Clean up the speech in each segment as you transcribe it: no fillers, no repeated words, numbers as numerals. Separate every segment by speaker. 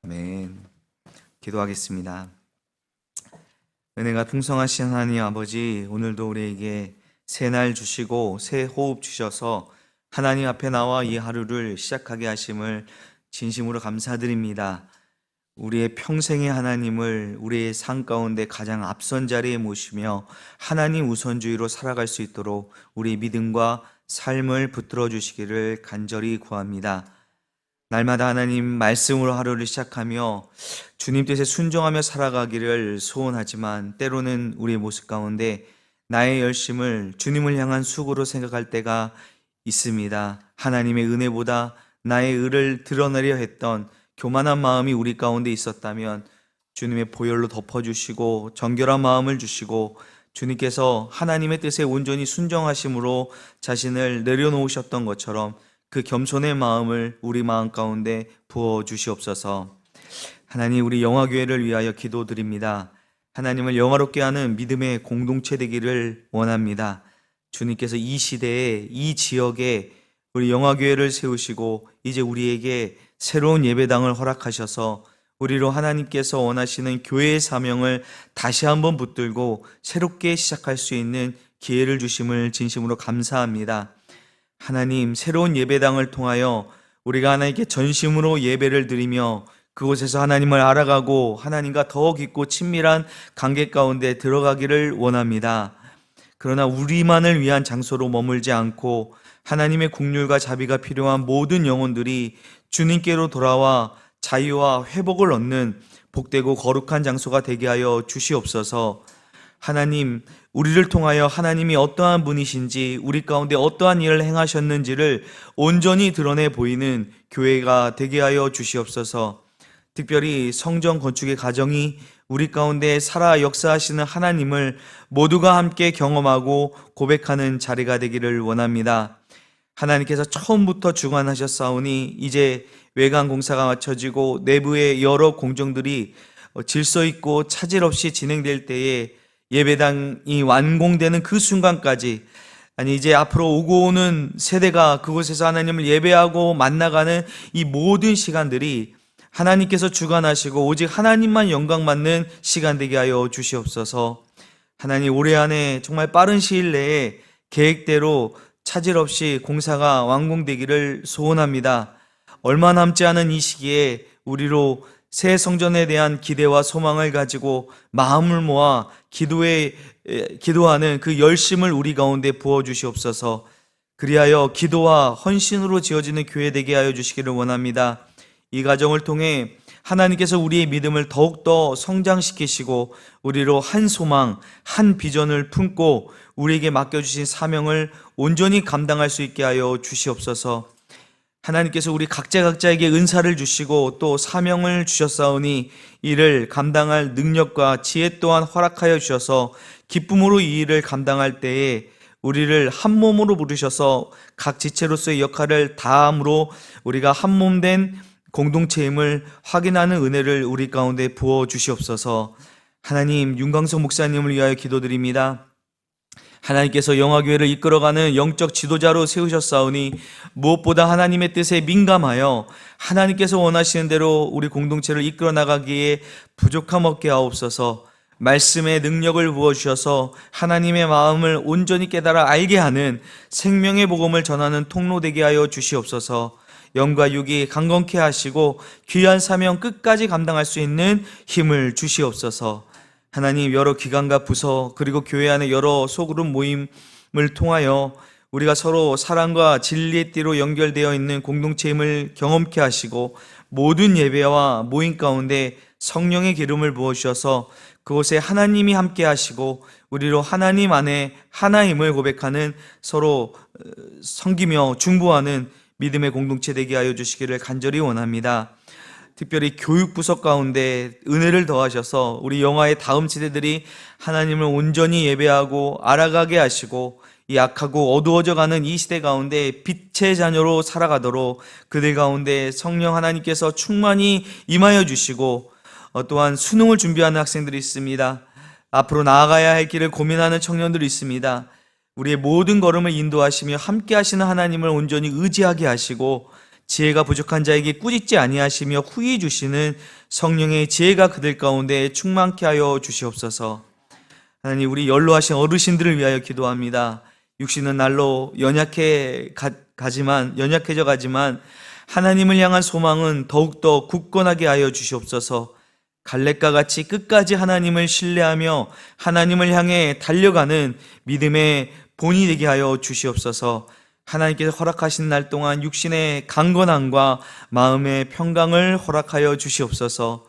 Speaker 1: 아멘. 기도하겠습니다. 은혜가 풍성하신 하나님 아버지, 오늘도 우리에게 새 날 주시고 새 호흡 주셔서 하나님 앞에 나와 이 하루를 시작하게 하심을 진심으로 감사드립니다. 우리의 평생의 하나님을 우리의 삶 가운데 가장 앞선 자리에 모시며 하나님 우선주의로 살아갈 수 있도록 우리 믿음과 삶을 붙들어 주시기를 간절히 구합니다. 날마다 하나님 말씀으로 하루를 시작하며 주님 뜻에 순종하며 살아가기를 소원하지만 때로는 우리의 모습 가운데 나의 열심을 주님을 향한 수고로 생각할 때가 있습니다. 하나님의 은혜보다 나의 의를 드러내려 했던 교만한 마음이 우리 가운데 있었다면 주님의 보혈로 덮어주시고 정결한 마음을 주시고 주님께서 하나님의 뜻에 온전히 순종하심으로 자신을 내려놓으셨던 것처럼 그 겸손의 마음을 우리 마음 가운데 부어 주시옵소서. 하나님, 우리 영화교회를 위하여 기도드립니다. 하나님을 영화롭게 하는 믿음의 공동체 되기를 원합니다. 주님께서 이 시대에 이 지역에 우리 영화교회를 세우시고 이제 우리에게 새로운 예배당을 허락하셔서 우리로 하나님께서 원하시는 교회의 사명을 다시 한번 붙들고 새롭게 시작할 수 있는 기회를 주심을 진심으로 감사합니다. 하나님, 새로운 예배당을 통하여 우리가 하나님께 전심으로 예배를 드리며 그곳에서 하나님을 알아가고 하나님과 더 깊고 친밀한 관계 가운데 들어가기를 원합니다. 그러나 우리만을 위한 장소로 머물지 않고 하나님의 긍휼과 자비가 필요한 모든 영혼들이 주님께로 돌아와 자유와 회복을 얻는 복되고 거룩한 장소가 되게 하여 주시옵소서. 하나님, 우리를 통하여 하나님이 어떠한 분이신지, 우리 가운데 어떠한 일을 행하셨는지를 온전히 드러내 보이는 교회가 되게 하여 주시옵소서. 특별히 성전 건축의 과정이 우리 가운데 살아 역사하시는 하나님을 모두가 함께 경험하고 고백하는 자리가 되기를 원합니다. 하나님께서 처음부터 주관하셨사오니 이제 외관 공사가 마쳐지고 내부의 여러 공정들이 질서 있고 차질 없이 진행될 때에 예배당이 완공되는 그 순간까지, 아니 이제 앞으로 오고 오는 세대가 그곳에서 하나님을 예배하고 만나가는 이 모든 시간들이 하나님께서 주관하시고 오직 하나님만 영광 받는 시간 되게 하여 주시옵소서. 하나님, 올해 안에 정말 빠른 시일 내에 계획대로 차질 없이 공사가 완공되기를 소원합니다. 얼마 남지 않은 이 시기에 우리로 새 성전에 대한 기대와 소망을 가지고 마음을 모아 기도하는 그 열심을 우리 가운데 부어주시옵소서. 그리하여 기도와 헌신으로 지어지는 교회 되게 하여 주시기를 원합니다. 이 과정을 통해 하나님께서 우리의 믿음을 더욱더 성장시키시고 우리로 한 소망, 한 비전을 품고 우리에게 맡겨주신 사명을 온전히 감당할 수 있게 하여 주시옵소서. 하나님께서 우리 각자에게 은사를 주시고 또 사명을 주셨사오니 이를 감당할 능력과 지혜 또한 허락하여 주셔서 기쁨으로 이 일을 감당할 때에 우리를 한 몸으로 부르셔서 각 지체로서의 역할을 다함으로 우리가 한 몸 된 공동체임을 확인하는 은혜를 우리 가운데 부어 주시옵소서. 하나님, 윤광석 목사님을 위하여 기도드립니다. 하나님께서 영화교회를 이끌어가는 영적 지도자로 세우셨사오니 무엇보다 하나님의 뜻에 민감하여 하나님께서 원하시는 대로 우리 공동체를 이끌어 나가기에 부족함 없게 하옵소서. 말씀의 능력을 부어주셔서 하나님의 마음을 온전히 깨달아 알게 하는 생명의 복음을 전하는 통로 되게 하여 주시옵소서. 영과 육이 강건케 하시고 귀한 사명 끝까지 감당할 수 있는 힘을 주시옵소서. 하나님, 여러 기관과 부서 그리고 교회 안의 여러 소그룹 모임을 통하여 우리가 서로 사랑과 진리의 띠로 연결되어 있는 공동체임을 경험케 하시고 모든 예배와 모임 가운데 성령의 기름을 부어주셔서 그곳에 하나님이 함께 하시고 우리로 하나님 안에 하나임을 고백하는 서로 섬기며 중보하는 믿음의 공동체 되게 하여 주시기를 간절히 원합니다. 특별히 교육부서 가운데 은혜를 더하셔서 우리 영화의 다음 세대들이 하나님을 온전히 예배하고 알아가게 하시고 이 악하고 어두워져가는 이 시대 가운데 빛의 자녀로 살아가도록 그들 가운데 성령 하나님께서 충만히 임하여 주시고 또한 수능을 준비하는 학생들이 있습니다. 앞으로 나아가야 할 길을 고민하는 청년들이 있습니다. 우리의 모든 걸음을 인도하시며 함께 하시는 하나님을 온전히 의지하게 하시고 지혜가 부족한 자에게 꾸짖지 아니하시며 후히 주시는 성령의 지혜가 그들 가운데 충만케 하여 주시옵소서. 하나님, 우리 연로하신 어르신들을 위하여 기도합니다. 육신은 날로 연약해져 가지만 하나님을 향한 소망은 더욱더 굳건하게 하여 주시옵소서. 갈렙과 같이 끝까지 하나님을 신뢰하며 하나님을 향해 달려가는 믿음의 본이 되게 하여 주시옵소서. 하나님께서 허락하신 날 동안 육신의 강건함과 마음의 평강을 허락하여 주시옵소서.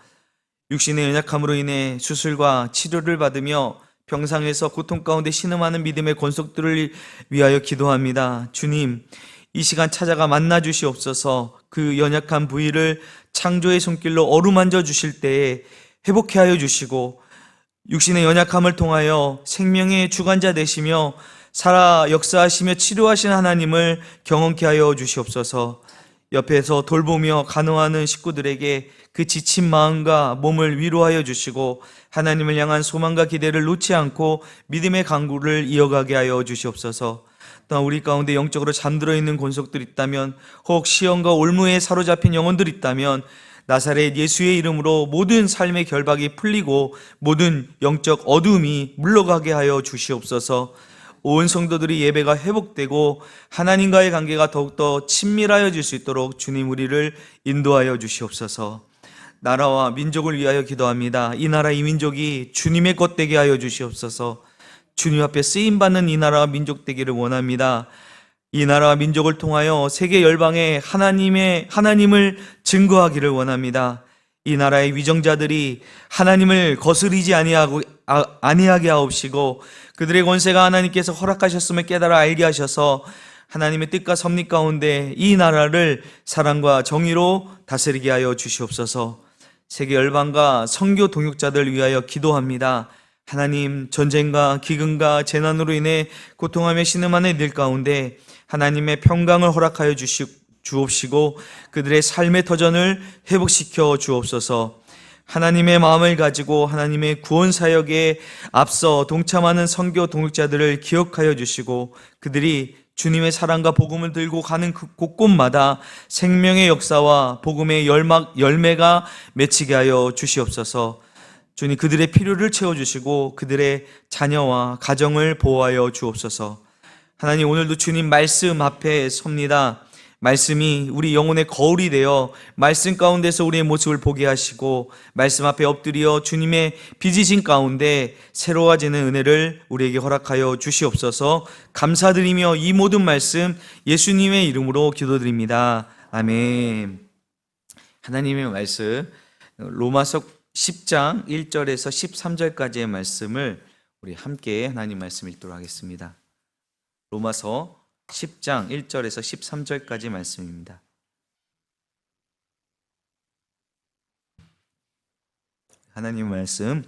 Speaker 1: 육신의 연약함으로 인해 수술과 치료를 받으며 병상에서 고통 가운데 신음하는 믿음의 권속들을 위하여 기도합니다. 주님, 이 시간 찾아가 만나 주시옵소서. 그 연약한 부위를 창조의 손길로 어루만져 주실 때에 회복케 하여 주시고, 육신의 연약함을 통하여 생명의 주관자 되시며 살아 역사하시며 치료하신 하나님을 경험케 하여 주시옵소서. 옆에서 돌보며 간호하는 식구들에게 그 지친 마음과 몸을 위로하여 주시고 하나님을 향한 소망과 기대를 놓지 않고 믿음의 강구를 이어가게 하여 주시옵소서. 또한 우리 가운데 영적으로 잠들어 있는 권속들이 있다면, 혹 시험과 올무에 사로잡힌 영혼들이 있다면 나사렛 예수의 이름으로 모든 삶의 결박이 풀리고 모든 영적 어두움이 물러가게 하여 주시옵소서. 온 성도들이 예배가 회복되고 하나님과의 관계가 더욱더 친밀하여질 수 있도록 주님 우리를 인도하여 주시옵소서. 나라와 민족을 위하여 기도합니다. 이 나라 이 민족이 주님의 것 되게 하여 주시옵소서. 주님 앞에 쓰임받는 이 나라와 민족 되기를 원합니다. 이 나라와 민족을 통하여 세계 열방에 하나님을 증거하기를 원합니다. 이 나라의 위정자들이 하나님을 거스리지 아니하게 하옵시고 그들의 권세가 하나님께서 허락하셨음을 깨달아 알게 하셔서 하나님의 뜻과 섭리 가운데 이 나라를 사랑과 정의로 다스리게 하여 주시옵소서. 세계 열방과 선교 동역자들 위하여 기도합니다. 하나님, 전쟁과 기근과 재난으로 인해 고통하며 신음하는 이들 가운데 하나님의 평강을 허락하여 주옵시고 그들의 삶의 터전을 회복시켜 주옵소서. 하나님의 마음을 가지고 하나님의 구원 사역에 앞서 동참하는 선교 동역자들을 기억하여 주시고 그들이 주님의 사랑과 복음을 들고 가는 그 곳곳마다 생명의 역사와 복음의 열매가 맺히게 하여 주시옵소서. 주님, 그들의 필요를 채워주시고 그들의 자녀와 가정을 보호하여 주옵소서. 하나님, 오늘도 주님 말씀 앞에 섭니다. 말씀이 우리 영혼의 거울이 되어 말씀 가운데서 우리의 모습을 보게 하시고 말씀 앞에 엎드려 주님의 빚으신 가운데 새로워지는 은혜를 우리에게 허락하여 주시옵소서. 감사드리며 이 모든 말씀 예수님의 이름으로 기도드립니다. 아멘. 하나님의 말씀 로마서 10장 1절에서 13절까지의 말씀을 우리 함께 하나님 말씀 읽도록 하겠습니다. 로마서 10장 1절에서 13절까지 말씀입니다. 하나님 말씀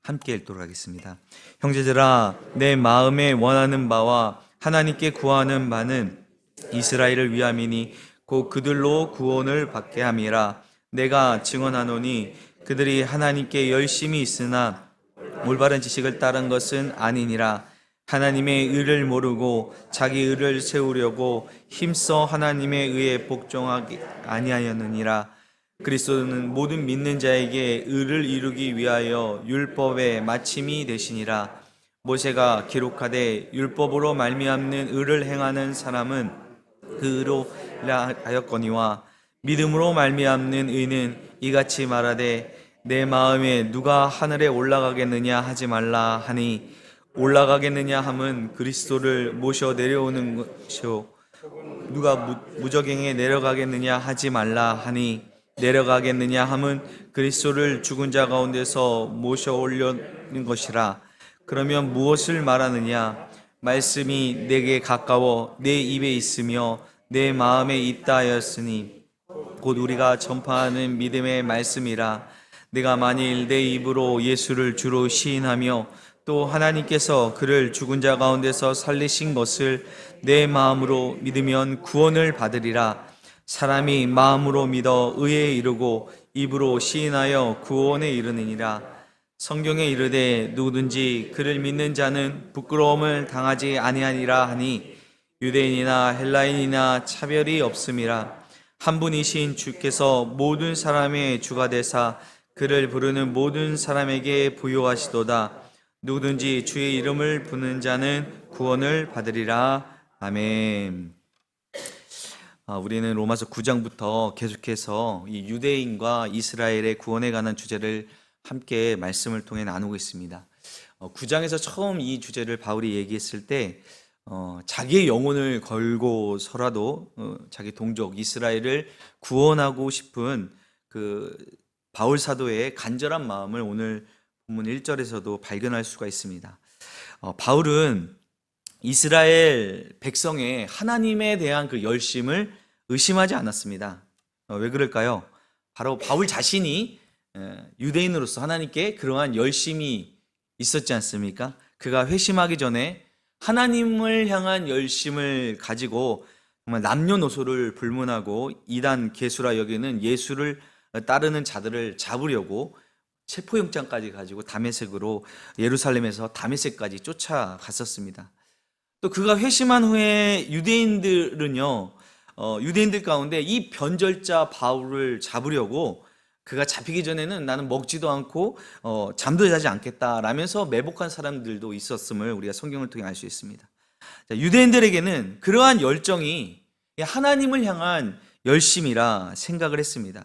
Speaker 1: 함께 읽도록 하겠습니다. 형제들아, 내 마음에 원하는 바와 하나님께 구하는 바는 이스라엘을 위함이니 곧 그들로 구원을 받게 함이라. 내가 증언하노니 그들이 하나님께 열심히 있으나 올바른 지식을 따른 것은 아니니라. 하나님의 의를 모르고 자기 의를 세우려고 힘써 하나님의 의에 복종하기 아니하였느니라. 그리스도는 모든 믿는 자에게 의를 이루기 위하여 율법의 마침이 되시니라. 모세가 기록하되 율법으로 말미암는 의를 행하는 사람은 그 의로 하였거니와 믿음으로 말미암는 의는 이같이 말하되 내 마음에 누가 하늘에 올라가겠느냐 하지 말라 하니 올라가겠느냐 함은 그리스도를 모셔 내려오는 것이요 누가 무저갱에 내려가겠느냐 하지 말라 하니 내려가겠느냐 함은 그리스도를 죽은 자 가운데서 모셔 올려는 것이라. 그러면 무엇을 말하느냐? 말씀이 내게 가까워 내 입에 있으며 내 마음에 있다 하였으니 곧 우리가 전파하는 믿음의 말씀이라. 내가 만일 내 입으로 예수를 주로 시인하며 또 하나님께서 그를 죽은 자 가운데서 살리신 것을 내 마음으로 믿으면 구원을 받으리라. 사람이 마음으로 믿어 의에 이르고 입으로 시인하여 구원에 이르느니라. 성경에 이르되 누구든지 그를 믿는 자는 부끄러움을 당하지 아니하니라 하니 유대인이나 헬라인이나 차별이 없음이라. 한 분이신 주께서 모든 사람의 주가 되사 그를 부르는 모든 사람에게 부요하시도다. 누구든지 주의 이름을 부르는 자는 구원을 받으리라. 아멘. 우리는 로마서 9장부터 계속해서 이 유대인과 이스라엘의 구원에 관한 주제를 함께 말씀을 통해 나누고 있습니다. 9장에서 처음 이 주제를 바울이 얘기했을 때 자기의 영혼을 걸고서라도 자기 동족 이스라엘을 구원하고 싶은 그 바울 사도의 간절한 마음을 오늘 본문 1절에서도 발견할 수가 있습니다. 바울은 이스라엘 백성의 하나님에 대한 그 열심을 의심하지 않았습니다. 왜 그럴까요? 바로 바울 자신이 유대인으로서 하나님께 그러한 열심이 있었지 않습니까? 그가 회심하기 전에 하나님을 향한 열심을 가지고 정말 남녀노소를 불문하고 이단 계수라 여기는 예수를 따르는 자들을 잡으려고 체포영장까지 가지고 다메섹으로 예루살렘에서 다메섹까지 쫓아갔었습니다. 또 그가 회심한 후에 유대인들은요, 유대인들 가운데 이 변절자 바울을 잡으려고 그가 잡히기 전에는 나는 먹지도 않고 잠도 자지 않겠다라면서 매복한 사람들도 있었음을 우리가 성경을 통해 알 수 있습니다. 유대인들에게는 그러한 열정이 하나님을 향한 열심이라 생각을 했습니다.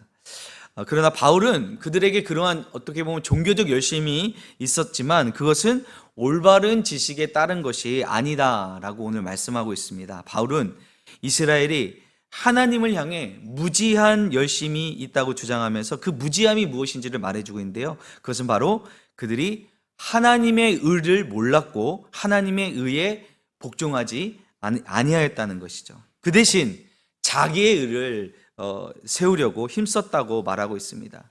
Speaker 1: 그러나 바울은 그들에게 그러한 어떻게 보면 종교적 열심이 있었지만 그것은 올바른 지식에 따른 것이 아니다라고 오늘 말씀하고 있습니다. 바울은 이스라엘이 하나님을 향해 무지한 열심이 있다고 주장하면서 그 무지함이 무엇인지를 말해주고 있는데요. 그것은 바로 그들이 하나님의 의를 몰랐고 하나님의 의에 복종하지 아니하였다는 것이죠. 그 대신 자기의 의를 세우려고 힘썼다고 말하고 있습니다.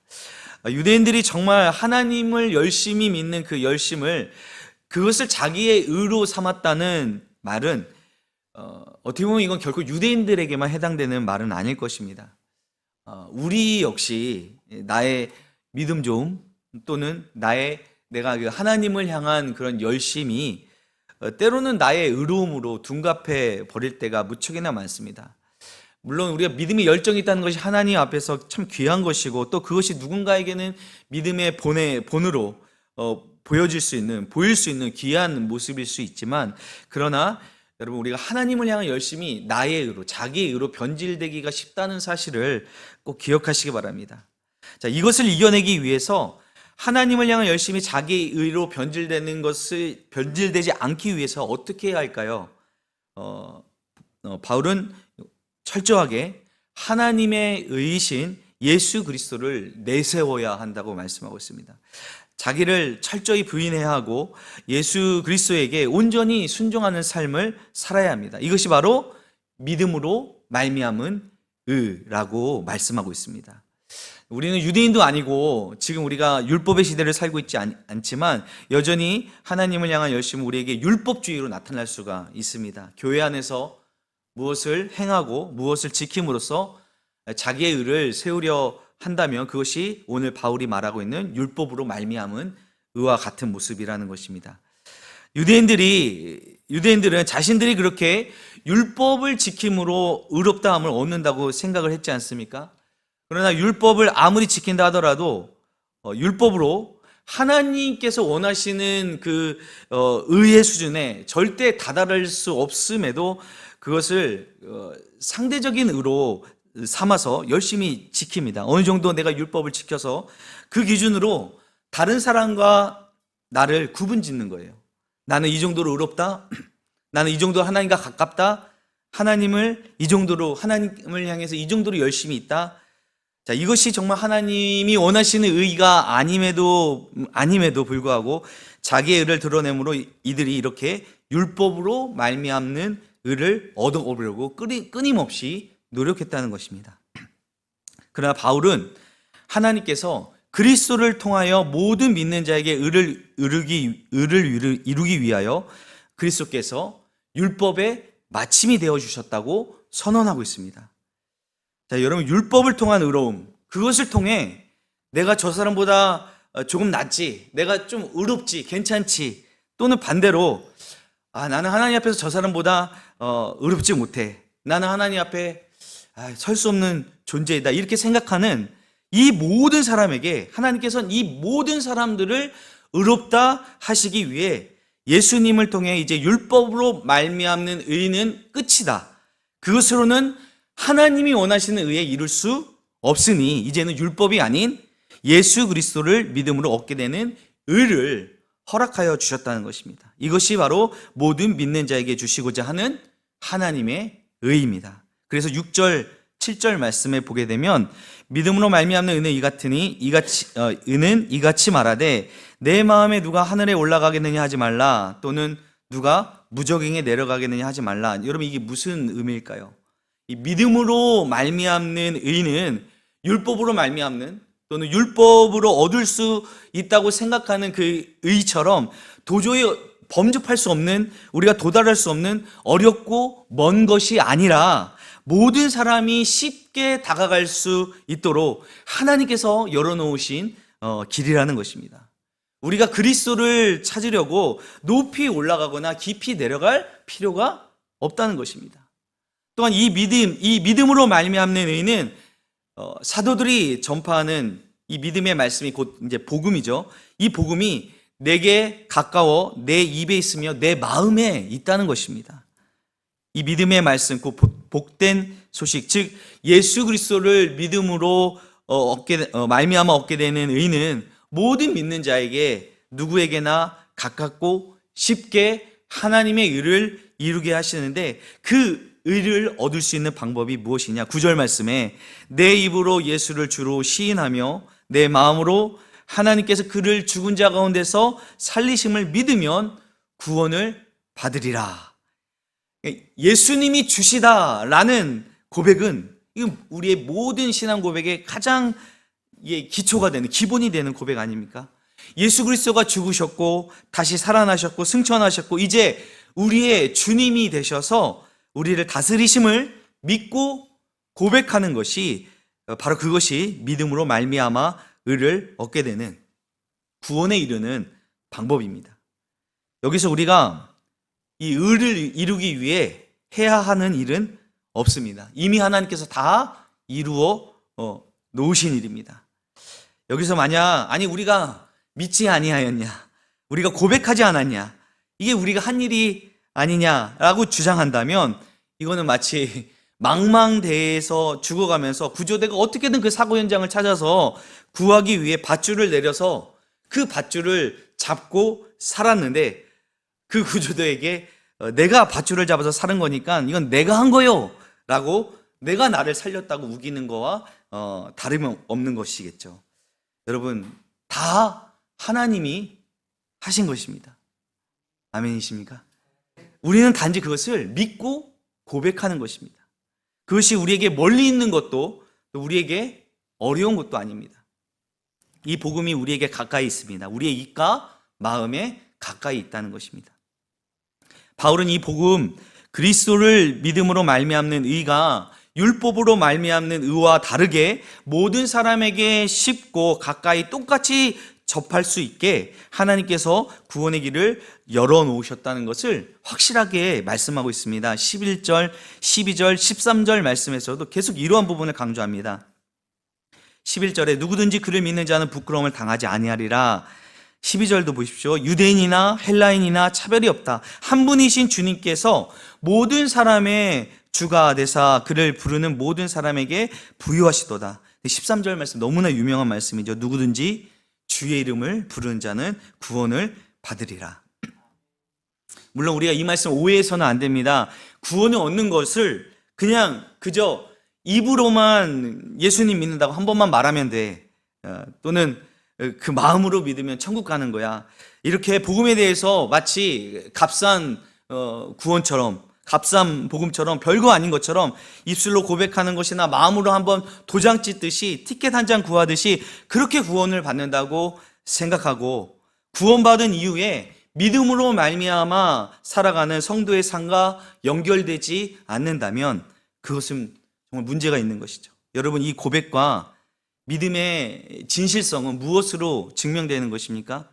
Speaker 1: 유대인들이 정말 하나님을 열심히 믿는 그 열심을 그것을 자기의 의로 삼았다는 말은 어떻게 보면 이건 결코 유대인들에게만 해당되는 말은 아닐 것입니다. 우리 역시 나의 믿음 좋음 또는 내가 하나님을 향한 그런 열심이 때로는 나의 의로움으로 둔갑해 버릴 때가 무척이나 많습니다. 물론 우리가 믿음의 열정이 있다는 것이 하나님 앞에서 참 귀한 것이고 또 그것이 누군가에게는 믿음의 본으로 보일 수 있는 귀한 모습일 수 있지만 그러나 여러분 우리가 하나님을 향한 열심이 나의 의로 자기의 의로 변질되기가 쉽다는 사실을 꼭 기억하시기 바랍니다. 자, 이것을 이겨내기 위해서 하나님을 향한 열심이 자기의 의로 변질되지 않기 위해서 어떻게 해야 할까요? 바울은 철저하게 하나님의 의이신 예수 그리스도를 내세워야 한다고 말씀하고 있습니다. 자기를 철저히 부인해야 하고 예수 그리스도에게 온전히 순종하는 삶을 살아야 합니다. 이것이 바로 믿음으로 말미암은 의라고 말씀하고 있습니다. 우리는 유대인도 아니고 지금 우리가 율법의 시대를 살고 있지 않지만 여전히 하나님을 향한 열심은 우리에게 율법주의로 나타날 수가 있습니다. 교회 안에서 무엇을 행하고 무엇을 지킴으로써 자기의 의를 세우려 한다면 그것이 오늘 바울이 말하고 있는 율법으로 말미암은 의와 같은 모습이라는 것입니다. 유대인들은 자신들이 그렇게 율법을 지킴으로 의롭다함을 얻는다고 생각을 했지 않습니까? 그러나 율법을 아무리 지킨다 하더라도 율법으로 하나님께서 원하시는 그 의의 수준에 절대 다다를 수 없음에도 그것을 상대적인 의로 삼아서 열심히 지킵니다. 어느 정도 내가 율법을 지켜서 그 기준으로 다른 사람과 나를 구분 짓는 거예요. 나는 이 정도로 의롭다. 나는 이 정도로 하나님과 가깝다. 하나님을 향해서 이 정도로 열심히 있다. 자, 이것이 정말 하나님이 원하시는 의가 아님에도 불구하고 자기의 의를 드러내므로 이들이 이렇게 율법으로 말미암는 의를 얻어오려고 끊임없이 노력했다는 것입니다. 그러나 바울은 하나님께서 그리스도를 통하여 모든 믿는 자에게 의를 이루기 위하여 그리스도께서 율법의 마침이 되어 주셨다고 선언하고 있습니다. 자, 여러분 율법을 통한 의로움, 그것을 통해 내가 저 사람보다 조금 낫지, 내가 좀 의롭지, 괜찮지, 또는 반대로 나는 하나님 앞에서 저 사람보다 의롭지 못해. 나는 하나님 앞에 설 수 없는 존재이다 이렇게 생각하는 이 모든 사람에게 하나님께서는 이 모든 사람들을 의롭다 하시기 위해 예수님을 통해 이제 율법으로 말미암는 의는 끝이다. 그것으로는 하나님이 원하시는 의에 이룰 수 없으니 이제는 율법이 아닌 예수 그리스도를 믿음으로 얻게 되는 의를 허락하여 주셨다는 것입니다. 이것이 바로 모든 믿는 자에게 주시고자 하는 하나님의 의입니다. 그래서 6절, 7절 말씀에 보게 되면 믿음으로 말미암는 의는 이같이 말하되 내 마음에 누가 하늘에 올라가겠느냐 하지 말라 또는 누가 무저갱에 내려가겠느냐 하지 말라. 여러분 이게 무슨 의미일까요? 이 믿음으로 말미암는 의는 율법으로 말미암는 또는 율법으로 얻을 수 있다고 생각하는 그 의처럼 도저히 범접할 수 없는, 우리가 도달할 수 없는 어렵고 먼 것이 아니라 모든 사람이 쉽게 다가갈 수 있도록 하나님께서 열어놓으신 길이라는 것입니다. 우리가 그리스도를 찾으려고 높이 올라가거나 깊이 내려갈 필요가 없다는 것입니다. 또한 이 믿음으로 말미암는 의는 사도들이 전파하는 이 믿음의 말씀이 곧 이제 복음이죠. 이 복음이 내게 가까워 내 입에 있으며 내 마음에 있다는 것입니다. 이 믿음의 말씀, 그 복된 소식, 즉 예수 그리스도를 믿음으로 말미암아 얻게 되는 의는 모든 믿는 자에게 누구에게나 가깝고 쉽게 하나님의 의를 이루게 하시는데 그 의를 얻을 수 있는 방법이 무엇이냐? 9절 말씀에 내 입으로 예수를 주로 시인하며 내 마음으로 하나님께서 그를 죽은 자 가운데서 살리심을 믿으면 구원을 받으리라. 예수님이 주시다라는 고백은 우리의 모든 신앙 고백의 가장 기초가 되는, 기본이 되는 고백 아닙니까? 예수 그리스도가 죽으셨고 다시 살아나셨고 승천하셨고 이제 우리의 주님이 되셔서 우리를 다스리심을 믿고 고백하는 것이 바로 그것이 믿음으로 말미암아 의를 얻게 되는 구원에 이르는 방법입니다. 여기서 우리가 이 의를 이루기 위해 해야 하는 일은 없습니다. 이미 하나님께서 다 이루어 놓으신 일입니다. 여기서 만약 우리가 믿지 아니하였냐, 우리가 고백하지 않았냐, 이게 우리가 한 일이 아니냐라고 주장한다면 이거는 마치 망망대해에서 죽어가면서 구조대가 어떻게든 그 사고 현장을 찾아서 구하기 위해 밧줄을 내려서 그 밧줄을 잡고 살았는데 그 구조대에게 내가 밧줄을 잡아서 살은 거니까 이건 내가 한 거요 라고 내가 나를 살렸다고 우기는 거와 다름없는 것이겠죠. 여러분 다 하나님이 하신 것입니다. 아멘이십니까? 우리는 단지 그것을 믿고 고백하는 것입니다. 그것이 우리에게 멀리 있는 것도 우리에게 어려운 것도 아닙니다. 이 복음이 우리에게 가까이 있습니다. 우리의 입과 마음에 가까이 있다는 것입니다. 바울은 이 복음, 그리스도를 믿음으로 말미암는 의가 율법으로 말미암는 의와 다르게 모든 사람에게 쉽고 가까이 똑같이 접할 수 있게 하나님께서 구원의 길을 열어놓으셨다는 것을 확실하게 말씀하고 있습니다. 11절, 12절, 13절 말씀에서도 계속 이러한 부분을 강조합니다. 11절에 누구든지 그를 믿는 자는 부끄러움을 당하지 아니하리라. 12절도 보십시오. 유대인이나 헬라인이나 차별이 없다. 한 분이신 주님께서 모든 사람의 주가 되사 그를 부르는 모든 사람에게 부유하시도다. 13절 말씀 너무나 유명한 말씀이죠. 누구든지 주의 이름을 부르는 자는 구원을 받으리라. 물론 우리가 이 말씀 오해해서는 안 됩니다. 구원을 얻는 것을 그저 입으로만 예수님 믿는다고 한 번만 말하면 돼. 또는 그 마음으로 믿으면 천국 가는 거야. 이렇게 복음에 대해서 마치 값싼 구원처럼, 값싼 복음처럼 별거 아닌 것처럼 입술로 고백하는 것이나 마음으로 한번 도장 찍듯이 티켓 한 장 구하듯이 그렇게 구원을 받는다고 생각하고 구원받은 이후에 믿음으로 말미암아 살아가는 성도의 삶과 연결되지 않는다면 그것은 정말 문제가 있는 것이죠. 여러분 이 고백과 믿음의 진실성은 무엇으로 증명되는 것입니까?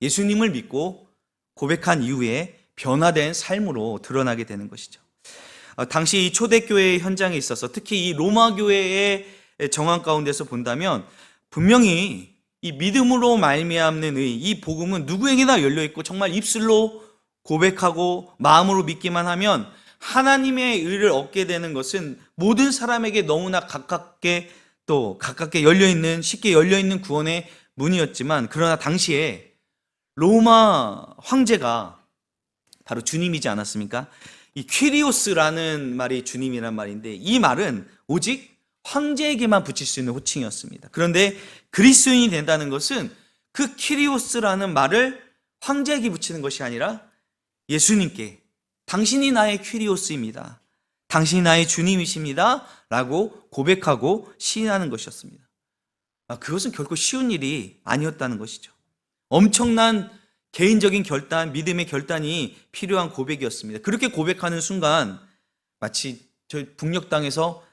Speaker 1: 예수님을 믿고 고백한 이후에 변화된 삶으로 드러나게 되는 것이죠. 당시 이 초대교회 현장에 있어서 특히 이 로마 교회의 정황 가운데서 본다면 분명히 이 믿음으로 말미암는 이 복음은 누구에게나 열려 있고 정말 입술로 고백하고 마음으로 믿기만 하면 하나님의 의를 얻게 되는 것은 모든 사람에게 너무나 가깝게 열려 있는, 쉽게 열려 있는 구원의 문이었지만, 그러나 당시에 로마 황제가 바로 주님이지 않았습니까? 이 퀴리오스라는 말이 주님이란 말인데, 이 말은 오직 황제에게만 붙일 수 있는 호칭이었습니다. 그런데 그리스도인이 된다는 것은 그 퀴리오스라는 말을 황제에게 붙이는 것이 아니라 예수님께, 당신이 나의 퀴리오스입니다, 당신이 나의 주님이십니다 라고 고백하고 시인하는 것이었습니다. 그것은 결코 쉬운 일이 아니었다는 것이죠. 엄청난 개인적인 결단, 믿음의 결단이 필요한 고백이었습니다. 그렇게 고백하는 순간 마치 저희 북녘 땅에서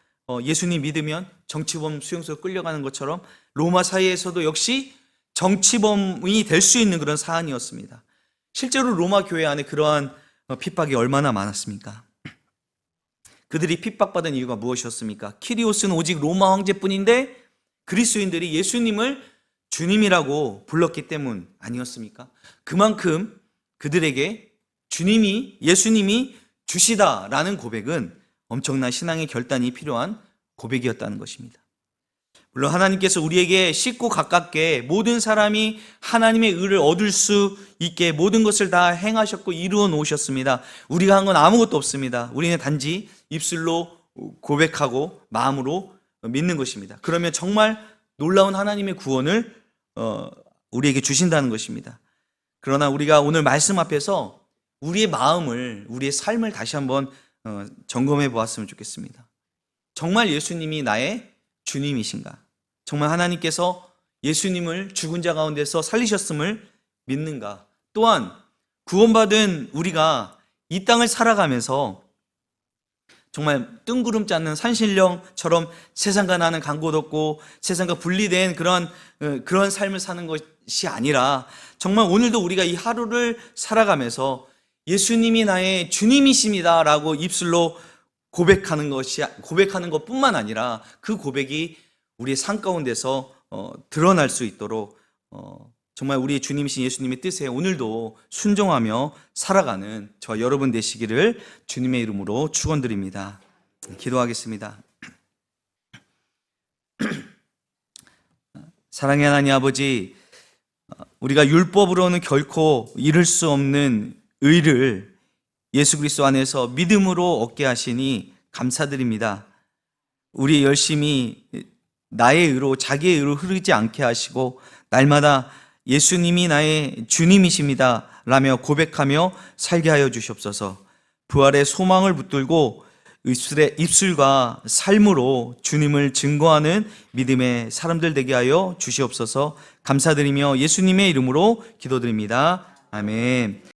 Speaker 1: 예수님 믿으면 정치범 수용소로 끌려가는 것처럼 로마 사회에서도 역시 정치범이 될 수 있는 그런 사안이었습니다. 실제로 로마 교회 안에 그러한 핍박이 얼마나 많았습니까? 그들이 핍박받은 이유가 무엇이었습니까? 키리오스는 오직 로마 황제뿐인데 그리스도인들이 예수님을 주님이라고 불렀기 때문 아니었습니까? 그만큼 그들에게 예수님이 주시다라는 고백은 엄청난 신앙의 결단이 필요한 고백이었다는 것입니다. 물론 하나님께서 우리에게 쉽고 가깝게 모든 사람이 하나님의 의를 얻을 수 있게 모든 것을 다 행하셨고 이루어 놓으셨습니다. 우리가 한 건 아무것도 없습니다. 우리는 단지 입술로 고백하고 마음으로 믿는 것입니다. 그러면 정말 놀라운 하나님의 구원을 우리에게 주신다는 것입니다. 그러나 우리가 오늘 말씀 앞에서 우리의 마음을, 우리의 삶을 다시 한번 점검해 보았으면 좋겠습니다. 정말 예수님이 나의 주님이신가? 정말 하나님께서 예수님을 죽은 자 가운데서 살리셨음을 믿는가? 또한 구원받은 우리가 이 땅을 살아가면서 정말 뜬구름 잡는 산신령처럼 세상과 나는 간 곳 없고 세상과 분리된 그런 삶을 사는 것이 아니라 정말 오늘도 우리가 이 하루를 살아가면서 예수님이 나의 주님이십니다 라고 입술로 고백하는 것뿐만 아니라 그 고백이 우리의 삶 가운데서 드러날 수 있도록 정말 우리의 주님이신 예수님의 뜻에 오늘도 순종하며 살아가는 저와 여러분 되시기를 주님의 이름으로 축원드립니다. 기도하겠습니다. 사랑의 하나님 아버지, 우리가 율법으로는 결코 이룰 수 없는 의를 예수 그리스도 안에서 믿음으로 얻게 하시니 감사드립니다. 우리 열심히 나의 의로, 자기의 의로 흐르지 않게 하시고 날마다 예수님이 나의 주님이십니다 라며 고백하며 살게 하여 주시옵소서. 부활의 소망을 붙들고 입술과 삶으로 주님을 증거하는 믿음의 사람들 되게 하여 주시옵소서. 감사드리며 예수님의 이름으로 기도드립니다. 아멘.